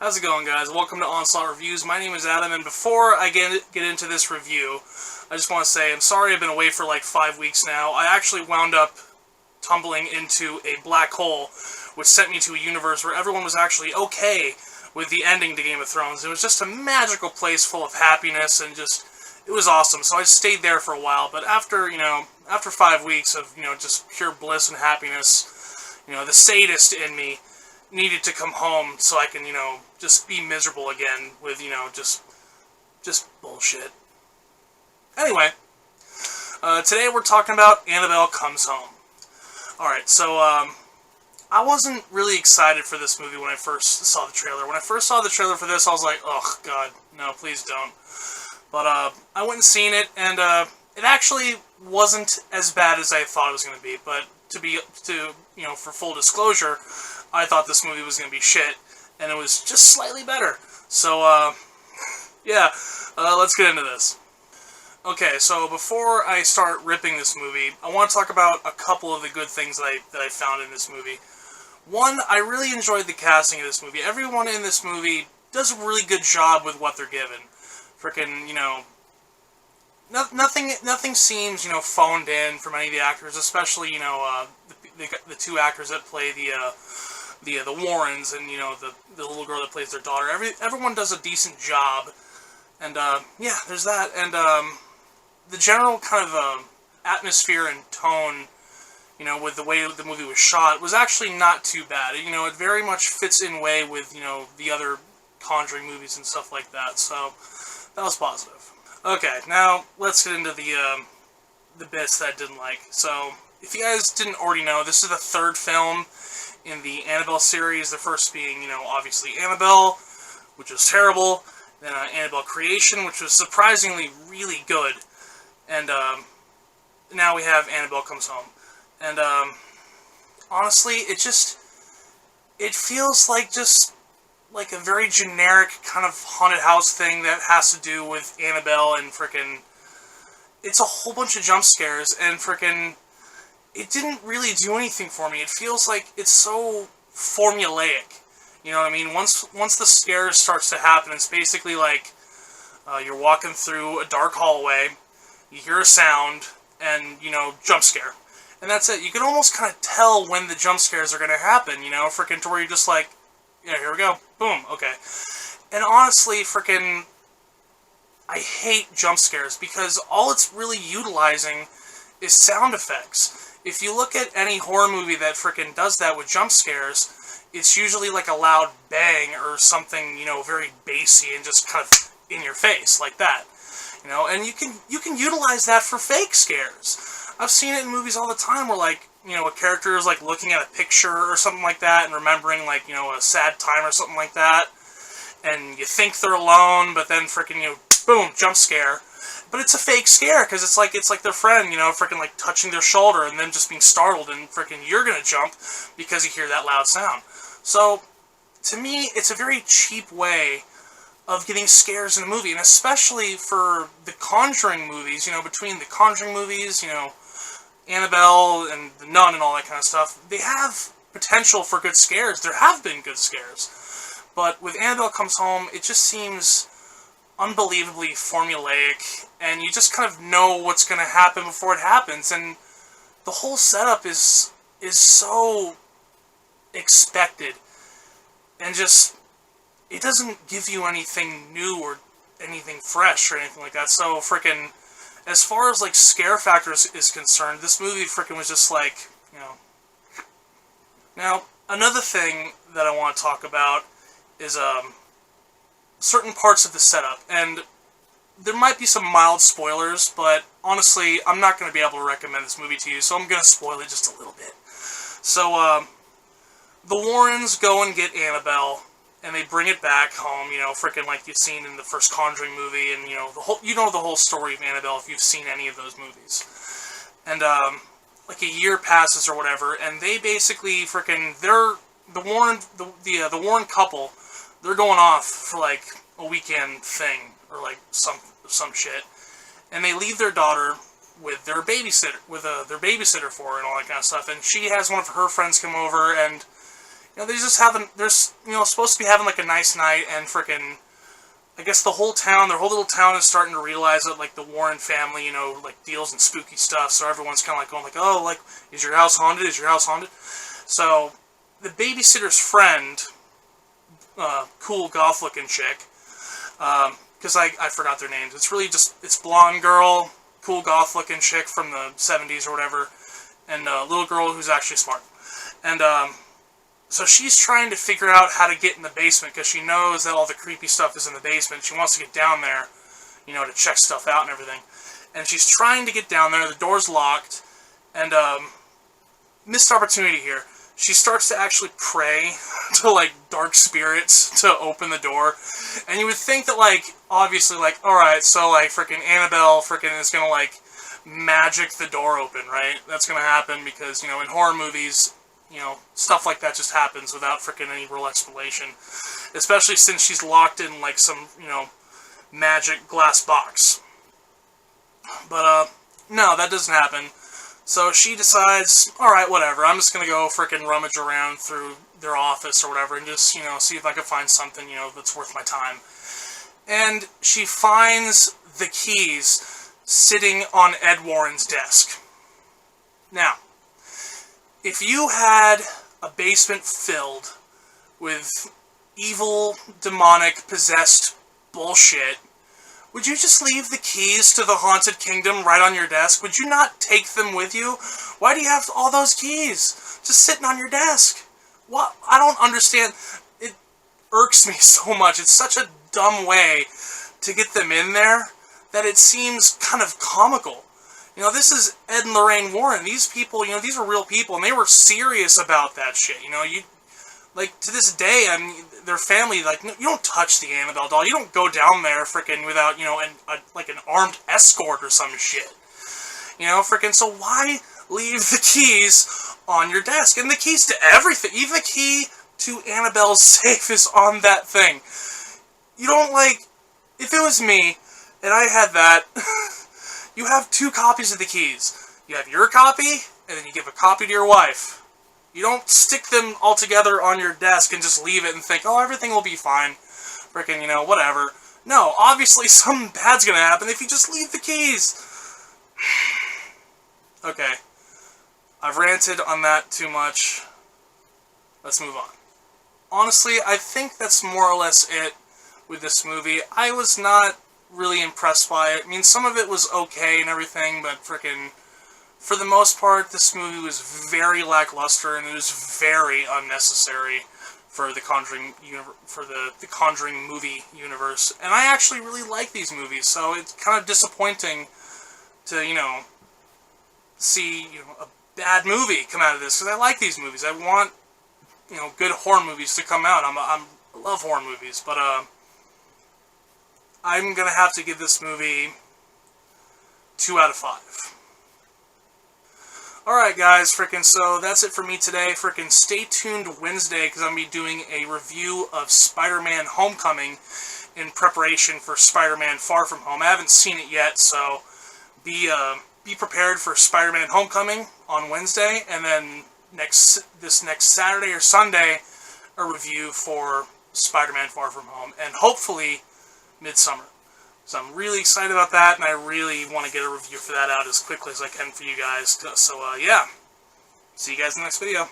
How's it going, guys? Welcome to Onslaught Reviews. My name is Adam, and before I get into this review, I just want to say I'm sorry I've been away for like 5 weeks now. I actually wound up tumbling into a black hole, which sent me to a universe where everyone was actually okay with the ending to Game of Thrones. It was just a magical place full of happiness, and it was awesome. So I stayed there for a while, but after 5 weeks of, just pure bliss and happiness, the sadist in me needed to come home so I can, just be miserable again with, just bullshit. Anyway, today we're talking about Annabelle Comes Home. Alright, so, I wasn't really excited for this movie when I first saw the trailer. When I first saw the trailer for this, I was like, oh, God, no, please don't. But, I went and seen it, and, it actually wasn't as bad as I thought it was going to be, but for full disclosure, I thought this movie was going to be shit, and it was just slightly better. So, let's get into this. Okay, so before I start ripping this movie, I want to talk about a couple of the good things that I found in this movie. One, I really enjoyed the casting of this movie. Everyone in this movie does a really good job with what they're given. Frickin', nothing seems, phoned in from any of the actors, especially, the two actors that play the Warrens and, the little girl that plays their daughter. Everyone does a decent job, and, there's that, and, the general kind of, atmosphere and tone, with the way the movie was shot, was actually not too bad. It very much fits in way with, the other Conjuring movies and stuff like that, so that was positive. Okay, now, let's get into the bits that I didn't like. So, if you guys didn't already know, this is the third film in the Annabelle series, the first being, obviously Annabelle, which was terrible, then Annabelle Creation, which was surprisingly really good, and now we have Annabelle Comes Home. And honestly, it feels like like a very generic kind of haunted house thing that has to do with Annabelle, and frickin', it's a whole bunch of jump scares, and frickin', it didn't really do anything for me. It feels like it's so formulaic. You know what I mean? Once the scare starts to happen, it's basically like you're walking through a dark hallway, you hear a sound, and, jump scare. And that's it. You can almost kind of tell when the jump scares are going to happen, frickin' to where you're just like, yeah, here we go. Boom. Okay. And honestly, frickin', I hate jump scares because all it's really utilizing is sound effects. If you look at any horror movie that frickin' does that with jump scares, it's usually like a loud bang or something, very bassy and just kind of in your face like that. And you can utilize that for fake scares. I've seen it in movies all the time where, like, a character is, like, looking at a picture or something like that and remembering, like, a sad time or something like that, and you think they're alone, but then frickin', boom, jump scare. But it's a fake scare, because it's like their friend, frickin', like, touching their shoulder and then just being startled, and frickin' you're gonna jump because you hear that loud sound. So, to me, it's a very cheap way of getting scares in a movie, and especially for the Conjuring movies, between the Conjuring movies, Annabelle and the Nun and all that kind of stuff, they have potential for good scares. There have been good scares. But with Annabelle Comes Home, it just seems unbelievably formulaic, and you just kind of know what's going to happen before it happens, and the whole setup is so expected, and just, it doesn't give you anything new or anything fresh or anything like that. So frickin', as far as like scare factors is concerned, this movie frickin' was just like, Now, another thing that I want to talk about is certain parts of the setup, and there might be some mild spoilers, but honestly, I'm not going to be able to recommend this movie to you, so I'm going to spoil it just a little bit. So, the Warrens go and get Annabelle, and they bring it back home, frickin' like you've seen in the first Conjuring movie, and, the whole story of Annabelle if you've seen any of those movies. And, like a year passes or whatever, and they basically frickin', the Warren couple, they're going off for, like, a weekend thing, or, like, some shit, and they leave their daughter with their babysitter, their babysitter for her and all that kind of stuff, and she has one of her friends come over, and They just having, there's, supposed to be having, like, a nice night, and frickin', I guess their whole little town is starting to realize that, like, the Warren family, like, deals in spooky stuff, so everyone's kind of, like, going, like, oh, like, is your house haunted? Is your house haunted? So, the babysitter's friend, cool goth-looking chick, because I forgot their names. It's really just, it's blonde girl, cool goth-looking chick from the 70s or whatever, and a little girl who's actually smart. And, so she's trying to figure out how to get in the basement, because she knows that all the creepy stuff is in the basement. She wants to get down there, to check stuff out and everything. And she's trying to get down there, the door's locked, and, missed opportunity here. She starts to actually pray to, like, dark spirits to open the door. And you would think that, like, obviously, like, alright, so, like, frickin' Annabelle frickin' is gonna, like, magic the door open, right? That's gonna happen because, in horror movies, stuff like that just happens without frickin' any real explanation. Especially since she's locked in, like, some, magic glass box. But, no, that doesn't happen. So she decides, alright, whatever, I'm just gonna go frickin' rummage around through their office or whatever and just, see if I can find something, that's worth my time. And she finds the keys sitting on Ed Warren's desk. Now, if you had a basement filled with evil, demonic, possessed bullshit, would you just leave the keys to the haunted kingdom right on your desk? Would you not take them with you? Why do you have all those keys just sitting on your desk? What? I don't understand. It irks me so much. It's such a dumb way to get them in there that it seems kind of comical. This is Ed and Lorraine Warren. These people, these are real people, and they were serious about that shit. Like, to this day, I mean, their family, like, you don't touch the Annabelle doll. You don't go down there, frickin', without, like, an armed escort or some shit. Frickin', so why leave the keys on your desk? And the keys to everything, even the key to Annabelle's safe is on that thing. You don't, like, if it was me, and I had that, you have 2 copies of the keys. You have your copy, and then you give a copy to your wife. You don't stick them all together on your desk and just leave it and think, oh, everything will be fine. Frickin', whatever. No, obviously something bad's gonna happen if you just leave the keys. Okay. I've ranted on that too much. Let's move on. Honestly, I think that's more or less it with this movie. I was not really impressed by it. I mean, some of it was okay and everything, but frickin', for the most part, this movie was very lackluster, and it was very unnecessary for the Conjuring the Conjuring movie universe. And I actually really like these movies, so it's kind of disappointing to, see, a bad movie come out of this, because I like these movies. I want, good horror movies to come out. I love horror movies, but, I'm gonna have to give this movie 2 out of 5. Alright guys, frickin', so that's it for me today. Frickin' stay tuned Wednesday, because I'm going to be doing a review of Spider-Man Homecoming in preparation for Spider-Man Far From Home. I haven't seen it yet, so be prepared for Spider-Man Homecoming on Wednesday, and then this next Saturday or Sunday, a review for Spider-Man Far From Home, and hopefully Midsummer. So I'm really excited about that, and I really want to get a review for that out as quickly as I can for you guys. So, yeah. See you guys in the next video.